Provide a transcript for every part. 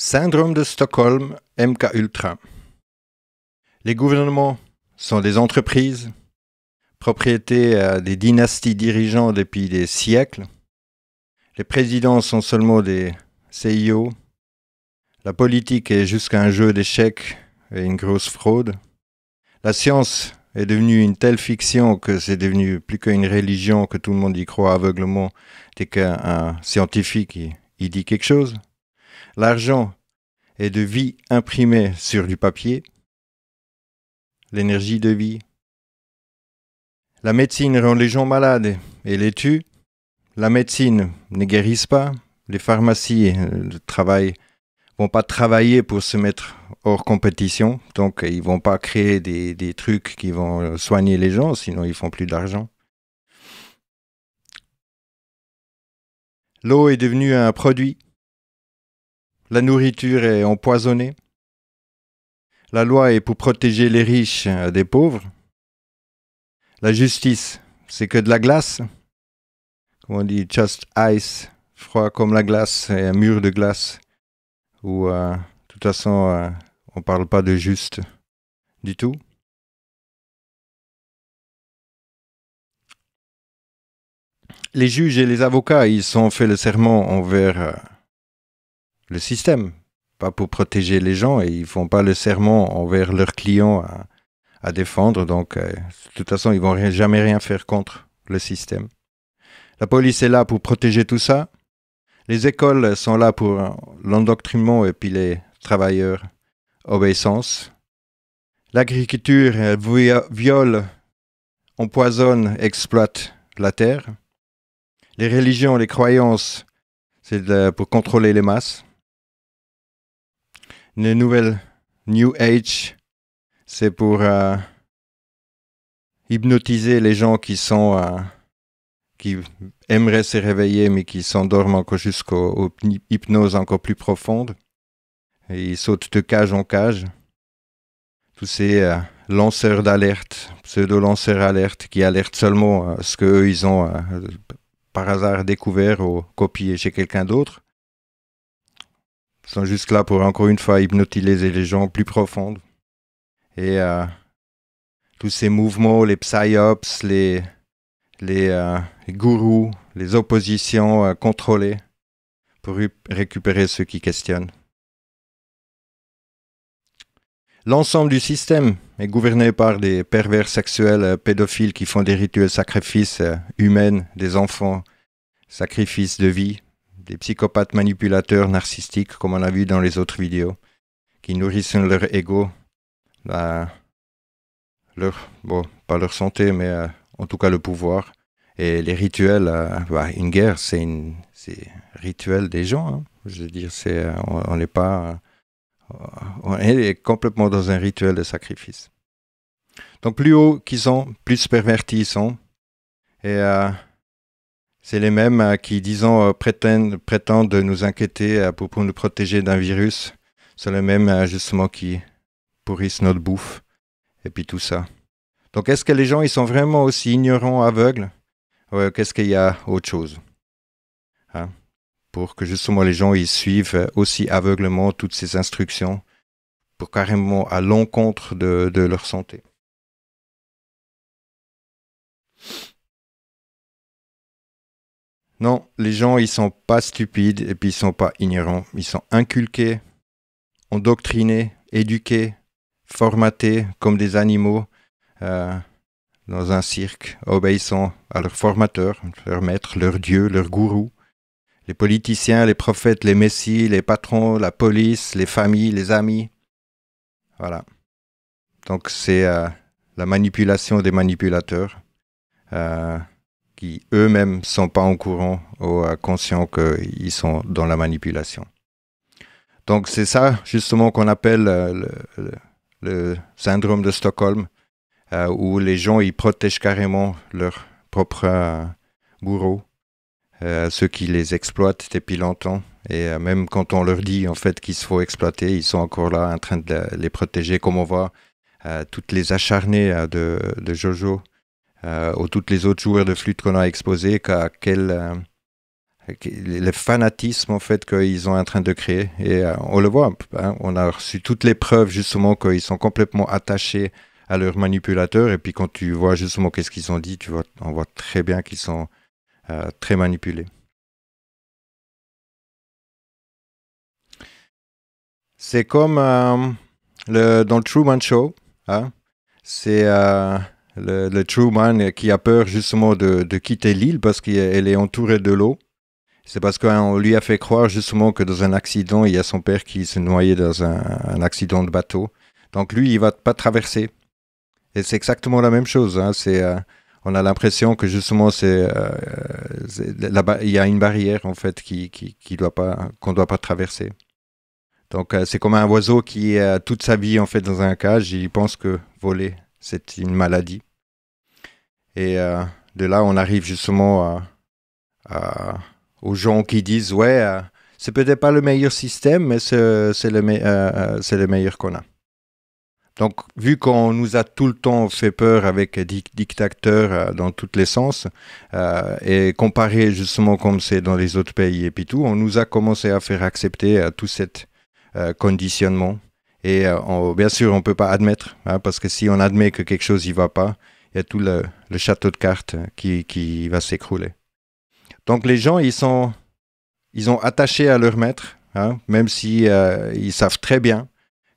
Syndrome de Stockholm, MK Ultra. Les gouvernements sont des entreprises, propriété des dynasties dirigeantes depuis des siècles. Les présidents sont seulement des CIO. La politique est jusqu'à un jeu d'échecs et une grosse fraude. La science est devenue une telle fiction que c'est devenu plus qu'une religion, que tout le monde y croit aveuglement dès qu'un scientifique il dit quelque chose. L'argent est de vie imprimée sur du papier. L'énergie de vie. La médecine rend les gens malades et les tue. La médecine ne guérit pas. Les pharmacies vont pas travailler pour se mettre hors compétition. Donc, ils vont pas créer des trucs qui vont soigner les gens, sinon ils font plus d'argent. L'eau est devenue un produit. La nourriture est empoisonnée. La loi est pour protéger les riches des pauvres. La justice, c'est que de la glace. Comme on dit, just ice, froid comme la glace et un mur de glace. Où, de toute façon, on ne parle pas de juste du tout. Les juges et les avocats, ils ont fait le serment envers le système, pas pour protéger les gens, et ils font pas le serment envers leurs clients à défendre. Donc, de toute façon, ils vont jamais rien faire contre le système. La police est là pour protéger tout ça. Les écoles sont là pour l'endoctrinement et puis les travailleurs, obéissance. L'agriculture viole, empoisonne, exploite la terre. Les religions, les croyances, c'est pour contrôler les masses. Les nouvelles New Age, c'est pour hypnotiser les gens qui aimeraient se réveiller mais qui s'endorment encore jusqu'aux hypnoses encore plus profondes. Et ils sautent de cage en cage. Tous ces lanceurs d'alerte, pseudo-lanceurs d'alerte qui alertent seulement ce qu'eux ils ont par hasard découvert ou copié chez quelqu'un d'autre. Ils sont juste là pour encore une fois hypnotiser les gens plus profondes. Et tous ces mouvements, les psyops, les gourous, les oppositions contrôlées pour récupérer ceux qui questionnent. L'ensemble du système est gouverné par des pervers sexuels pédophiles qui font des rituels sacrifices humains, des enfants, sacrifices de vie, des psychopathes manipulateurs narcissistiques, comme on a vu dans les autres vidéos, qui nourrissent leur ego, pas leur santé, mais en tout cas le pouvoir. Et les rituels, une guerre, c'est rituel des gens. Hein. Je veux dire, on n'est pas... on est complètement dans un rituel de sacrifice. Donc plus haut qu'ils sont, plus pervertis ils sont. Et c'est les mêmes qui, disons, prétendent nous inquiéter pour nous protéger d'un virus. C'est les mêmes, justement, qui pourrissent notre bouffe. Et puis tout ça. Donc est-ce que les gens ils sont vraiment aussi ignorants, aveugles? Qu'est-ce qu'il y a autre chose hein? Pour que justement les gens ils suivent aussi aveuglement toutes ces instructions pour carrément à l'encontre de leur santé. Non, les gens ils sont pas stupides et puis ils sont pas ignorants. Ils sont inculqués, endoctrinés, éduqués, formatés comme des animaux dans un cirque, obéissant à leur formateur, leur maître, leur dieu, leur gourou. Les politiciens, les prophètes, les messies, les patrons, la police, les familles, les amis. Voilà. Donc c'est la manipulation des manipulateurs qui eux-mêmes ne sont pas au courant ou conscients qu'ils sont dans la manipulation. Donc c'est ça justement qu'on appelle le syndrome de Stockholm, où les gens ils protègent carrément leurs propres bourreaux. Ceux qui les exploitent depuis longtemps et même quand on leur dit en fait qu'il se faut exploiter, ils sont encore là en train de les protéger, comme on voit toutes les acharnées de Jojo ou toutes les autres joueurs de flûte qu'on a exposés, le fanatisme en fait qu'ils sont en train de créer. Et on le voit, hein, on a reçu toutes les preuves justement qu'ils sont complètement attachés à leurs manipulateurs. Et puis quand tu vois justement qu'est-ce qu'ils ont dit, on voit très bien qu'ils sont très manipulés. C'est comme dans le Truman Show, hein, c'est le Truman qui a peur justement de quitter l'île parce qu'elle est entourée de l'eau. C'est parce qu'on lui a fait croire justement que dans un accident, il y a son père qui s'est noyé dans un accident de bateau. Donc lui, il va pas traverser. Et c'est exactement la même chose. Hein. On a l'impression que justement, il y a une barrière en fait qu'on doit pas traverser. Donc c'est comme un oiseau qui est toute sa vie en fait dans un cage. Il pense que voler, c'est une maladie. Et de là, on arrive justement aux gens qui disent ouais, c'est peut-être pas le meilleur système, mais c'est le meilleur qu'on a. Donc, vu qu'on nous a tout le temps fait peur avec dictateurs dans tous les sens, et comparé justement comme c'est dans les autres pays et puis tout, on nous a commencé à faire accepter tout cet conditionnement. Et bien sûr, on ne peut pas admettre, hein, parce que si on admet que quelque chose n'y va pas, il y a tout le château de cartes qui va s'écrouler. Donc les gens, ils sont attachés à leur maître, hein, même si ils savent très bien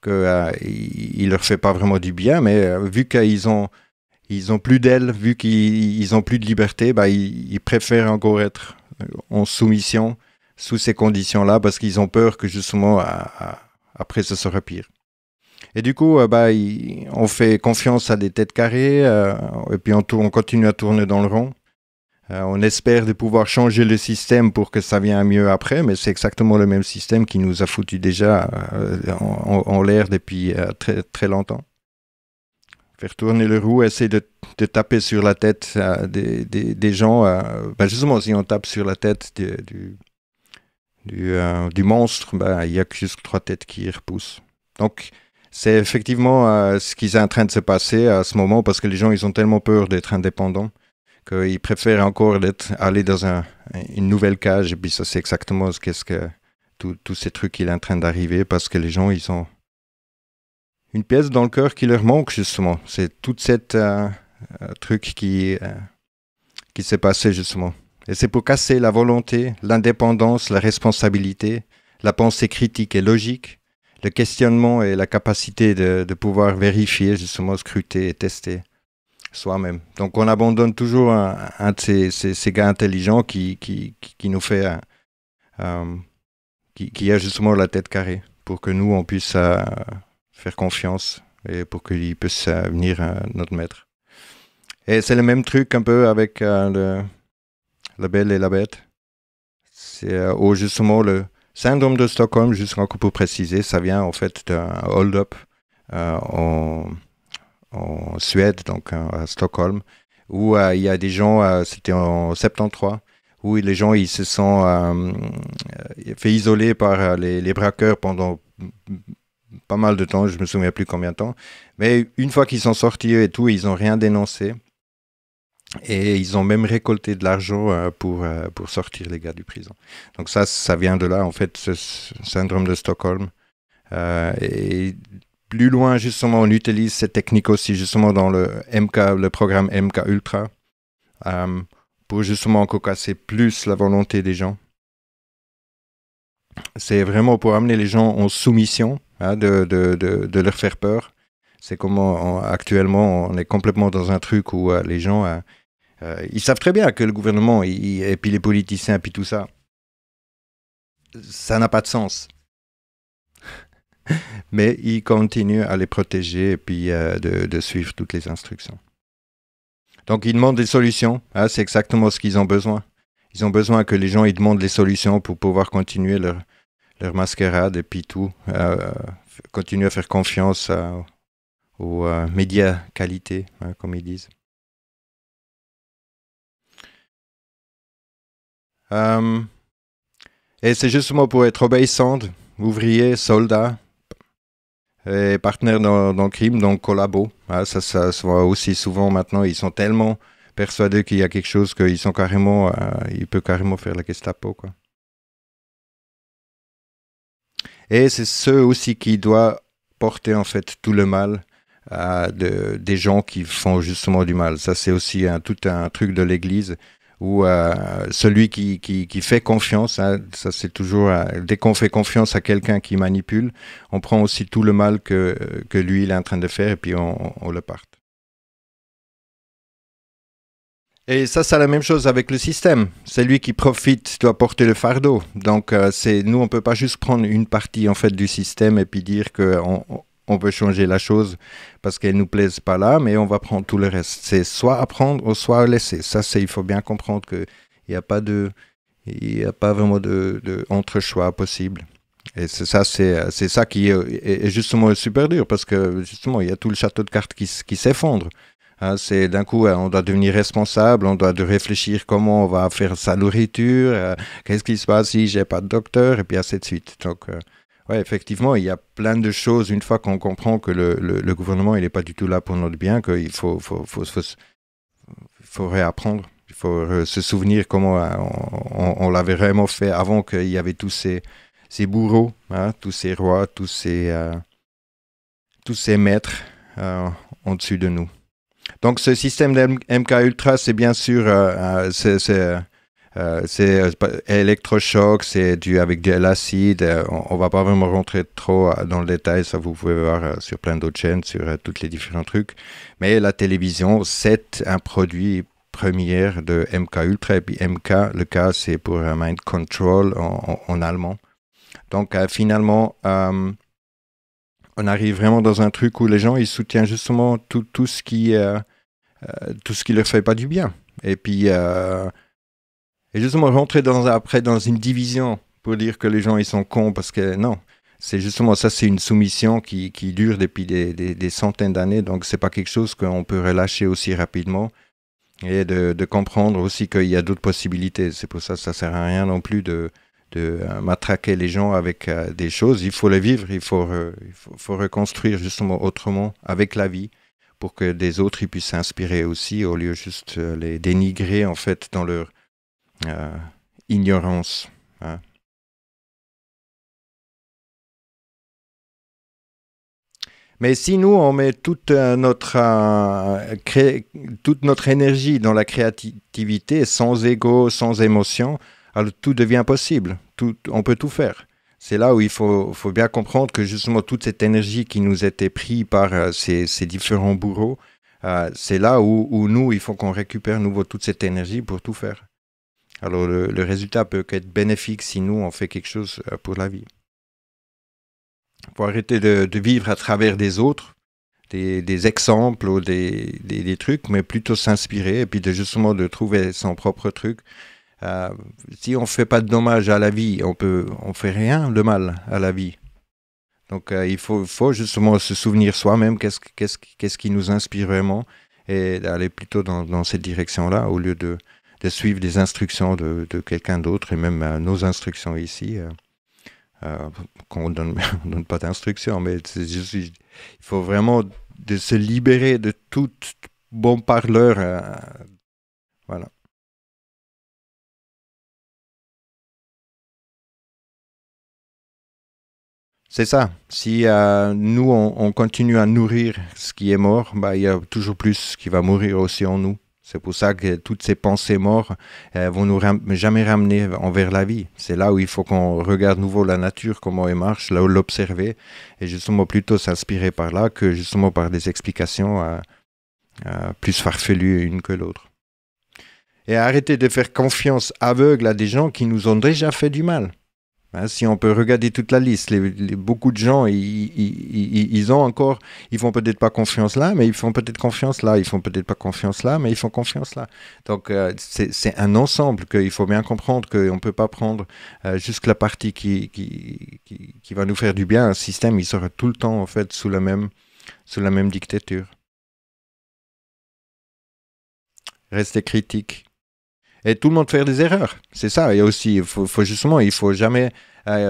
qu'il ne leur fait pas vraiment du bien, mais vu qu'ils ont plus d'ailes, vu qu'ils ont plus de liberté, bah, ils préfèrent encore être en soumission sous ces conditions-là parce qu'ils ont peur que justement après ce sera pire. Et du coup, on fait confiance à des têtes carrées et puis on continue à tourner dans le rond. On espère de pouvoir changer le système pour que ça vienne mieux après, mais c'est exactement le même système qui nous a foutu déjà en l'air depuis très, très longtemps. Faire tourner le roue, essayer de taper sur la tête des gens. Justement, si on tape sur la tête du monstre, il n'y a que juste 3 têtes qui repoussent. Donc, c'est effectivement ce qui est en train de se passer à ce moment parce que les gens ils ont tellement peur d'être indépendants qu'ils préfèrent encore aller dans une nouvelle cage. Et puis ça, c'est exactement qu'est-ce que tous ces trucs qui est en train d'arriver parce que les gens, ils ont une pièce dans le cœur qui leur manque, justement. C'est tout cette truc qui s'est passé, justement. Et c'est pour casser la volonté, l'indépendance, la responsabilité, la pensée critique et logique, le questionnement et la capacité de pouvoir vérifier, justement, scruter et tester soi-même. Donc on abandonne toujours un de ces gars intelligents qui nous fait qui a justement la tête carrée pour que nous on puisse faire confiance et pour qu'il puisse venir notre maître. Et c'est le même truc un peu avec la Belle et la Bête. C'est justement le syndrome de Stockholm, juste encore pour préciser, ça vient en fait d'un hold-up en Suède, donc à Stockholm, où il y a des gens, c'était en 73, où les gens ils se sont fait isoler par les braqueurs pendant pas mal de temps, je me souviens plus combien de temps, mais une fois qu'ils sont sortis et tout, ils n'ont rien dénoncé, et ils ont même récolté de l'argent pour sortir les gars du prison. Donc ça vient de là, en fait, ce syndrome de Stockholm. Et plus loin, justement, on utilise cette technique aussi, justement, dans le programme MK Ultra, pour justement encore casser plus la volonté des gens. C'est vraiment pour amener les gens en soumission, hein, de leur faire peur. C'est comme actuellement, on est complètement dans un truc où les gens, ils savent très bien que le gouvernement et puis les politiciens et puis tout ça, ça n'a pas de sens. Mais ils continuent à les protéger et puis de suivre toutes les instructions. Donc ils demandent des solutions, hein, c'est exactement ce qu'ils ont besoin. Ils ont besoin que les gens ils demandent les solutions pour pouvoir continuer leur mascarade et puis tout, continuer à faire confiance aux médias qualité, hein, comme ils disent. Et c'est justement pour être obéissante, ouvrier, soldat, et partenaires dans le crime, donc collabos. Hein, ça se voit aussi souvent maintenant, ils sont tellement persuadés qu'il y a quelque chose, qu'ils sont carrément, il peut carrément faire la Gestapo, quoi. Et c'est ceux aussi qui doivent porter en fait tout le mal des gens qui font justement du mal. Ça, c'est aussi tout un truc de l'Église où celui qui fait confiance, hein, ça c'est toujours, dès qu'on fait confiance à quelqu'un qui manipule, on prend aussi tout le mal que lui il est en train de faire et puis on le parte. Et ça, c'est la même chose avec le système. C'est lui qui profite, doit porter le fardeau. Donc, nous, on ne peut pas juste prendre une partie en fait du système et puis dire qu'on veut changer la chose parce qu'elle ne nous plaise pas là, mais on va prendre tout le reste. C'est soit apprendre ou soit laisser. Ça, il faut bien comprendre qu'il n'y a pas vraiment de entre-choix possible. Et c'est ça qui est justement super dur parce que justement, il y a tout le château de cartes qui s'effondre. C'est d'un coup, on doit devenir responsable, on doit réfléchir comment on va faire sa nourriture, qu'est-ce qui se passe si j'ai pas de docteur, et puis ainsi de suite. Donc, ouais, effectivement, il y a plein de choses, une fois qu'on comprend que le gouvernement, il n'est pas du tout là pour notre bien, qu'il faut réapprendre, il faut se souvenir comment on l'avait vraiment fait avant qu'il y avait tous ces bourreaux, tous ces rois, tous ces maîtres au-dessus de nous. Donc, ce système de MK Ultra, c'est bien sûr c'est électrochoc, c'est avec de l'acide. On ne va pas vraiment rentrer trop dans le détail, ça vous pouvez voir sur plein d'autres chaînes, sur tous les différents trucs. Mais la télévision, c'est un produit premier de MK Ultra. Et puis MK, le K, c'est pour Mind Control en allemand. Donc, finalement, on arrive vraiment dans un truc où les gens, ils soutiennent justement tout ce qui leur fait pas du bien. Et puis, et justement, rentrer après dans une division pour dire que les gens, ils sont cons, parce que non. C'est justement ça, c'est une soumission qui dure depuis des centaines d'années, donc c'est pas quelque chose qu'on peut relâcher aussi rapidement. Et de comprendre aussi qu'il y a d'autres possibilités. C'est pour ça que ça sert à rien non plus de matraquer les gens avec des choses. Il faut les vivre, il faut reconstruire justement autrement avec la vie pour que des autres ils puissent s'inspirer aussi au lieu juste les dénigrer en fait dans leur ignorance. Hein. Mais si nous, on met toute notre énergie dans la créativité, sans ego, sans émotion, alors tout devient possible. On peut tout faire. C'est là où il faut bien comprendre que justement toute cette énergie qui nous était prise par ces différents bourreaux, c'est là où nous, il faut qu'on récupère nouveau toute cette énergie pour tout faire. Alors le résultat peut être bénéfique si nous, on fait quelque chose pour la vie. Il faut arrêter de vivre à travers des autres, des exemples ou des trucs, mais plutôt s'inspirer et puis justement de trouver son propre truc. Si on ne fait pas de dommage à la vie, on fait rien de mal à la vie. Donc il faut justement se souvenir soi-même qu'est-ce qui nous inspire vraiment et d'aller plutôt dans cette direction-là au lieu de suivre des instructions de quelqu'un d'autre et même nos instructions ici. Qu'on ne donne pas d'instructions, mais il faut vraiment se libérer de tout bon parleur. Voilà. C'est ça. Si nous, on continue à nourrir ce qui est mort, bah, il y a toujours plus qui va mourir aussi en nous. C'est pour ça que toutes ces pensées mortes vont nous jamais ramener envers la vie. C'est là où il faut qu'on regarde nouveau la nature, comment elle marche, là où l'observer, et justement plutôt s'inspirer par là que justement par des explications plus farfelues une que l'autre. Et arrêter de faire confiance aveugle à des gens qui nous ont déjà fait du mal. Hein, si on peut regarder toute la liste, beaucoup de gens, ils font peut-être pas confiance là, mais ils font peut-être confiance là, ils font peut-être pas confiance là, mais ils font confiance là. Donc c'est un ensemble qu'il faut bien comprendre qu'on ne peut pas prendre juste la partie qui va nous faire du bien. Un système, il sera tout le temps en fait sous la même dictature. Rester critique. Et tout le monde fait des erreurs, c'est ça. Et aussi, il faut jamais,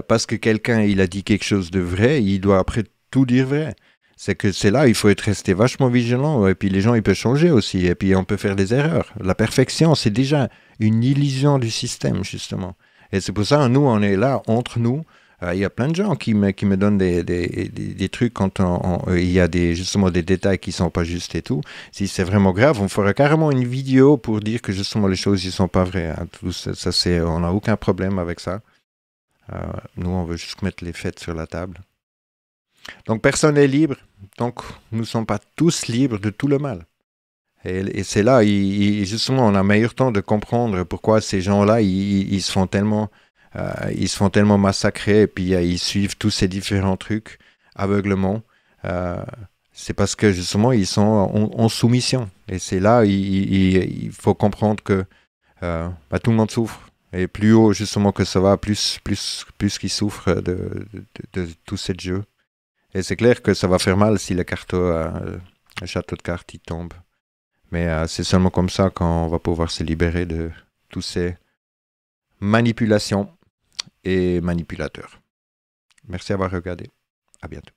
parce que quelqu'un il a dit quelque chose de vrai, il doit après tout dire vrai. C'est que c'est là, il faut être resté vachement vigilant. Et puis les gens, ils peuvent changer aussi. Et puis on peut faire des erreurs. La perfection, c'est déjà une illusion du système, justement. Et c'est pour ça, nous, on est là, entre nous. Il y a plein de gens qui me donnent des trucs quand il y a justement des détails qui sont pas justes et tout. Si c'est vraiment grave, on fera carrément une vidéo pour dire que justement les choses ne sont pas vraies, hein. Tout ça, on n'a aucun problème avec ça. Nous, on veut juste mettre les faits sur la table. Donc personne n'est libre, donc nous ne sommes pas tous libres de tout le mal. Et c'est là, justement, on a meilleur temps de comprendre pourquoi ces gens-là, ils se font tellement massacrer, et puis ils suivent tous ces différents trucs aveuglement. C'est parce que justement, ils sont en soumission. Et c'est là, il faut comprendre que tout le monde souffre. Et plus haut, justement, que ça va, plus qu'ils souffrent de tout ce jeu. Et c'est clair que ça va faire mal si le château de cartes, il tombe. Mais c'est seulement comme ça qu'on va pouvoir se libérer de toutes ces manipulations et manipulateurs. Merci d'avoir regardé. À bientôt.